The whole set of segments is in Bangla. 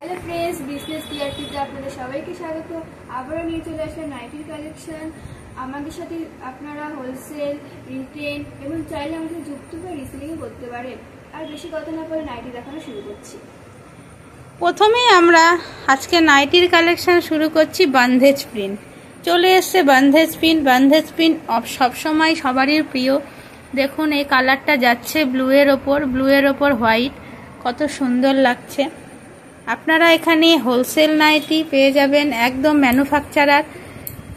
হ্যালো ফ্রেন্ডস, বিজনেস টিআরপিতে আপনাদের সবাইকে স্বাগত। আবারও নিয়ে চলে আসলাম নাইটির কালেকশন। আমাদের সাথে আপনারা হোলসেল, রিটেল এবং চাইলে আমাদের যুক্ত করে রিসেলিং করতে পারেন। আর বেশি কথা না বলে নাইটি দেখানো শুরু করছি। প্রথমেই আমরা আজকে নাইটির কালেকশন শুরু করছি বান্ধেজ প্রিন্ট। চলে এসছে বান্ধেজ প্রিন্ট। বান্ধেজ প্রিন্ট সবসময় সবারই প্রিয়। দেখুন এই কালারটা যাচ্ছে ব্লু এর ওপর হোয়াইট, কত সুন্দর লাগছে। আপনারা এখানে হোলসেল নাইটি পেয়ে যাবেন, একদম ম্যানুফ্যাকচারার।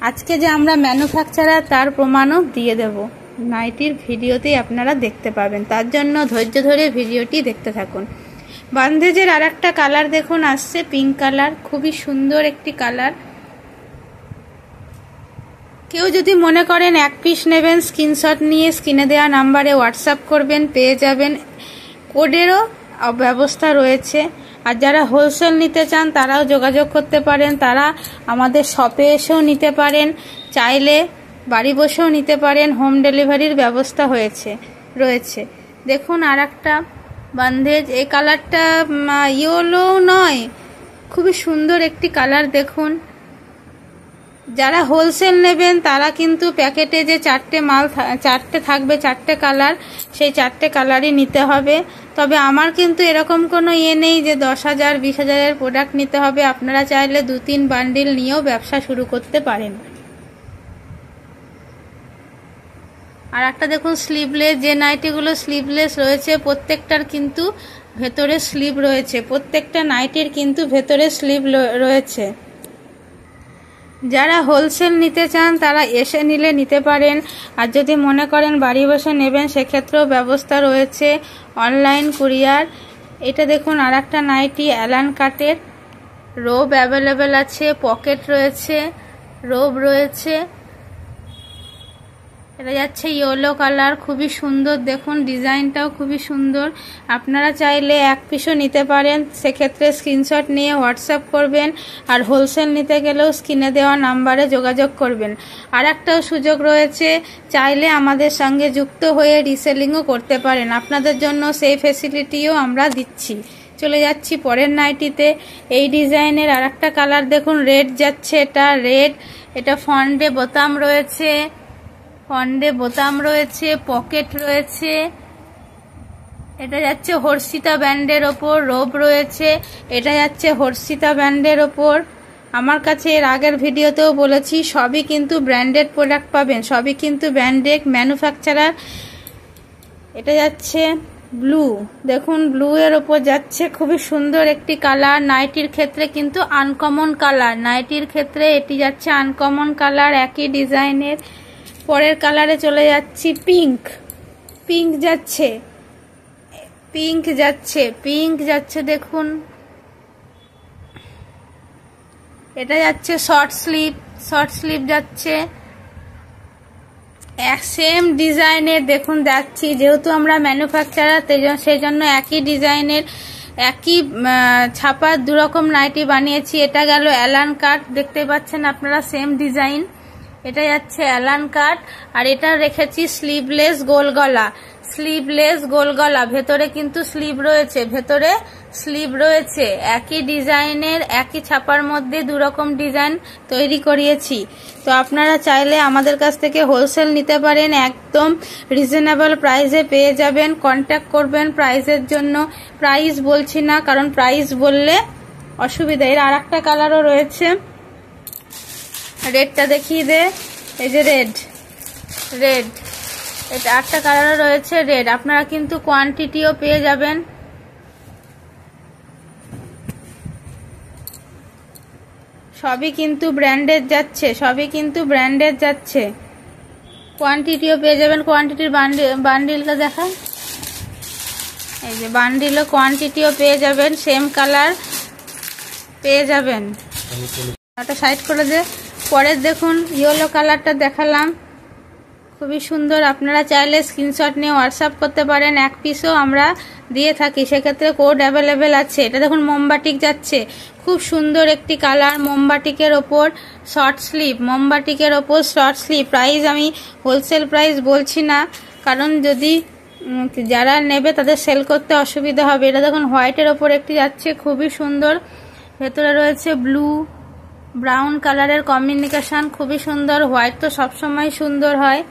আজকে যে আমরা ম্যানুফ্যাকচারার তার প্রমাণও দিয়ে দেব নাইটির ভিডিওতেই আপনারা দেখতে পাবেন। তার জন্য ধৈর্য ধরে ভিডিওটি দেখতে থাকুন। বান্ধেজের আর একটা কালার দেখুন আসছে, পিঙ্ক কালার, খুবই সুন্দর একটি কালার। কেউ যদি মনে করেন এক পিস নেবেন, স্ক্রিনশট নিয়ে স্ক্রিনে দেওয়া নাম্বারে হোয়াটসঅ্যাপ করবেন, পেয়ে যাবেন। কোডেরও ব্যবস্থা রয়েছে। আর যারা হোলসেল নিতে চান তারাও যোগাযোগ করতে পারেন। তারা আমাদের শপে এসেও নিতে পারেন, চাইলে বাড়ি বসেও নিতে পারেন। হোম ডেলিভারির ব্যবস্থা রয়েছে। দেখুন আর একটা বান্ধেজ, এই কালারটা ইয়েলো নয়, খুবই সুন্দর একটি কালার। দেখুন যারা হোলসেল নেবেন তারা কিন্তু প্যাকেটে যে চারটে থাকবে, চারটে কালার, সেই চারটে কালারই নিতে হবে। তবে আমার কিন্তু এরকম কোনো নেই যে 10,000 20,000-এর প্রোডাক্ট নিতে হবে। আপনারা চাইলে 2-3 বান্ডিল নিয়েও ব্যবসা শুরু করতে পারেন। আর একটা দেখুন স্লিভলেস, যে নাইটিগুলো স্লিভলেস রয়েছে প্রত্যেকটার কিন্তু ভেতরে স্লিভ রয়েছে। প্রত্যেকটা নাইটির কিন্তু ভেতরে স্লিভ রয়েছে। যারা হোলসেল নিতে চান তারা এসে নিতে পারেন। আর যদি মনে করেন বাড়ি বসে নেবেন সেক্ষেত্রেও ব্যবস্থা রয়েছে, অনলাইন কুরিয়ার। এটা দেখুন আর একটা নাইটি অ্যালান কাটের, রোব অ্যাভেলেবেল আছে, পকেট রয়েছে, রোব রয়েছে। এটা যাচ্ছে ইয়েলো কালার, খুবই সুন্দর। দেখুন ডিজাইনটাও খুবই সুন্দর। আপনারা চাইলে এক পিসও নিতে পারেন, সেক্ষেত্রে স্ক্রিনশট নিয়ে হোয়াটসঅ্যাপ করবেন। আর হোলসেল নিতে গেলেও স্ক্রিনে দেওয়া নাম্বারে যোগাযোগ করবেন। আর একটাও সুযোগ রয়েছে, চাইলে আমাদের সঙ্গে যুক্ত হয়ে রিসেলিংও করতে পারেন। আপনাদের জন্য সেই ফ্যাসিলিটিও আমরা দিচ্ছি। চলে যাচ্ছি পরের নাইটিতে। এই ডিজাইনের আর একটা কালার দেখুন, রেড যাচ্ছে, এটা রেড। এটা ফন্ডে বোতাম রয়েছে, পকেট রয়েছে। এটা যাচ্ছে হর্ষিতা ব্যান্ডের ওপর, রোব রয়েছে। এটা যাচ্ছে হর্ষিতা ব্যান্ডের ওপর। আমার কাছে এর আগের ভিডিওতেও বলেছি সবই কিন্তু ব্র্যান্ডেড প্রোডাক্ট পাবেন, সবই কিন্তু ব্র্যান্ডেড ম্যানুফ্যাকচারার। এটা যাচ্ছে ব্লু, দেখুন ব্লু এর ওপর যাচ্ছে, খুবই সুন্দর একটি কালার। নাইটির ক্ষেত্রে কিন্তু আনকমন কালার, নাইটির ক্ষেত্রে এটি যাচ্ছে আনকমন কালার, একই ডিজাইনের। পরের কালারে চলে যাচ্ছি, পিঙ্ক যাচ্ছে দেখুন। এটা যাচ্ছে শর্ট স্লিভ যাচ্ছে, সেম ডিজাইনের দেখুন যাচ্ছি। যেহেতু আমরা ম্যানুফ্যাকচারার সেই জন্য একই ডিজাইনের, একই ছাপার দুরকম নাইটি বানিয়েছি। এটা গেল অ্যালান কাট, দেখতে পাচ্ছেন আপনারা সেম ডিজাইন। এটা যাচ্ছে অ্যালান কাট। আর এটা রেখেছি স্লিভলেস গোল গলা, ভেতরে কিন্তু স্লিভ রয়েছে, একই ডিজাইনের, একই ছাপার মধ্যে দুরকম ডিজাইন তৈরি করিয়েছি। তো আপনারা চাইলে আমাদের কাছ থেকে হোলসেল নিতে পারেন, একদম রিজনেবল প্রাইসে পেয়ে যাবেন। কন্ট্যাক্ট করবেন প্রাইসের জন্য। প্রাইস বলছি না, কারণ প্রাইস বললে অসুবিধা। এর আর একটা কালারও রয়েছে, রেডটা দেখিয়ে দে। এই যে রেড, এটা একটা কালারও রয়েছে রেড। আপনারা কিন্তু কোয়ান্টিটিও পেয়ে যাবেন। সবই কিন্তু ব্র্যান্ডেড যাচ্ছে, কোয়ান্টিটিও পেয়ে যাবেন। কোয়ান্টিটির বান্ডিলটা দেখা, এই যে বান্ডিলও কোয়ান্টিটিও পেয়ে যাবেন, সেম কালার পেয়ে যাবেন। ওটা সাইড করে দে। পরের দেখুন ইয়েলো কালারটা দেখালাম, খুবই সুন্দর। আপনারা চাইলে স্ক্রিনশট নিয়ে হোয়াটসঅ্যাপ করতে পারেন, এক পিসও আমরা দিয়ে থাকি, সেক্ষেত্রে কোড অ্যাভেলেবেল আছে। এটা দেখুন মোমবাটিক যাচ্ছে, খুব সুন্দর একটি কালার। মোমবাটিকের ওপর শর্ট স্লিভ। প্রাইস আমি হোলসেল প্রাইস বলছি না, কারণ যদি যারা নেবে তাদের সেল করতে অসুবিধা হবে। এটা দেখুন হোয়াইটের ওপর একটি যাচ্ছে, খুবই সুন্দর। ভেতরে রয়েছে ব্লু ব্রাউন কালারের কম্বিনেশন, খুবই সুন্দর। হোয়াইট তো সবসময় সুন্দর হয়।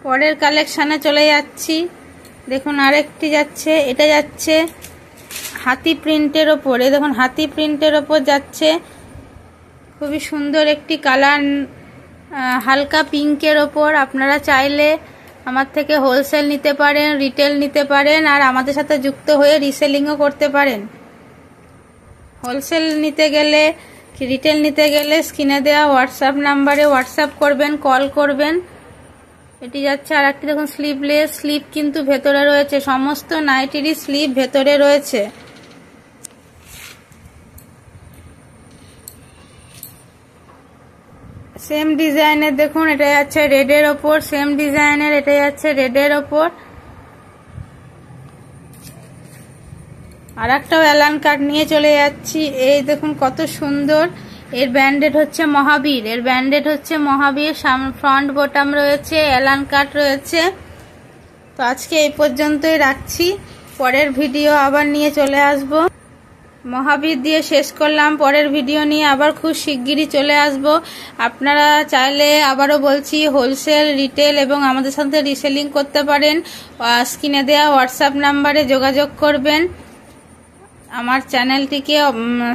পরের কালেকশানে চলে যাচ্ছি। দেখুন আরেকটি যাচ্ছে, এটা যাচ্ছে হাতি প্রিন্টের ওপরে। দেখুন হাতি প্রিন্টের ওপর যাচ্ছে, খুবই সুন্দর একটি কালার, হালকা পিঙ্কের ওপর। আপনারা চাইলে আমার থেকে হোলসেল নিতে পারেন, রিটেল নিতে পারেন, আর আমাদের সাথে যুক্ত হয়ে রিসেলিংও করতে পারেন। হোলসেল নিতে গেলে কি রিটেল নিতে গেলে স্ক্রিনে দেওয়া হোয়াটসঅ্যাপ নাম্বারে হোয়াটসঅ্যাপ করবেন, কল করবেন। এটি যাচ্ছে আর একটি, দেখুন স্লিভলেস, স্লিভ কিন্তু ভেতরে রয়েছে, সমস্ত নাইটিরই স্লিভ ভেতরে রয়েছে। সেম ডিজাইনের দেখুন, এটা যাচ্ছে রেডের ওপর, সেম ডিজাইনের এটা যাচ্ছে রেডের ওপর। আর একটাও অ্যালান কাট নিয়ে চলে যাচ্ছি। এই দেখুন কত সুন্দর, এর ব্যান্ডেড হচ্ছে মহাবীর, এর ব্যান্ডেড হচ্ছে মহাবীর, ফ্রন্ট বোটাম রয়েছে, অ্যালান কাট রয়েছে। তো আজকে এই পর্যন্তই রাখছি, পরের ভিডিও আবার নিয়ে চলে আসব। মহাবীর দিয়ে শেষ করলাম, পরের ভিডিও নিয়ে আবার খুব শিগগিরই চলে আসব। আপনারা চাইলে আবারও বলছি হোলসেল, রিটেল এবং আমাদের সাথে রিসেলিং করতে পারেন। স্ক্রিনে দেওয়া হোয়াটসঅ্যাপ নাম্বারে যোগাযোগ করবেন। আমার চ্যানেলটিকে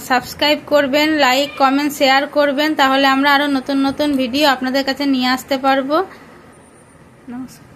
সাবস্ক্রাইব করবেন, লাইক কমেন্ট শেয়ার করবেন, তাহলে আমরা আরও নতুন নতুন ভিডিও আপনাদের কাছে নিয়ে আসতে পারবো। নমস্কার।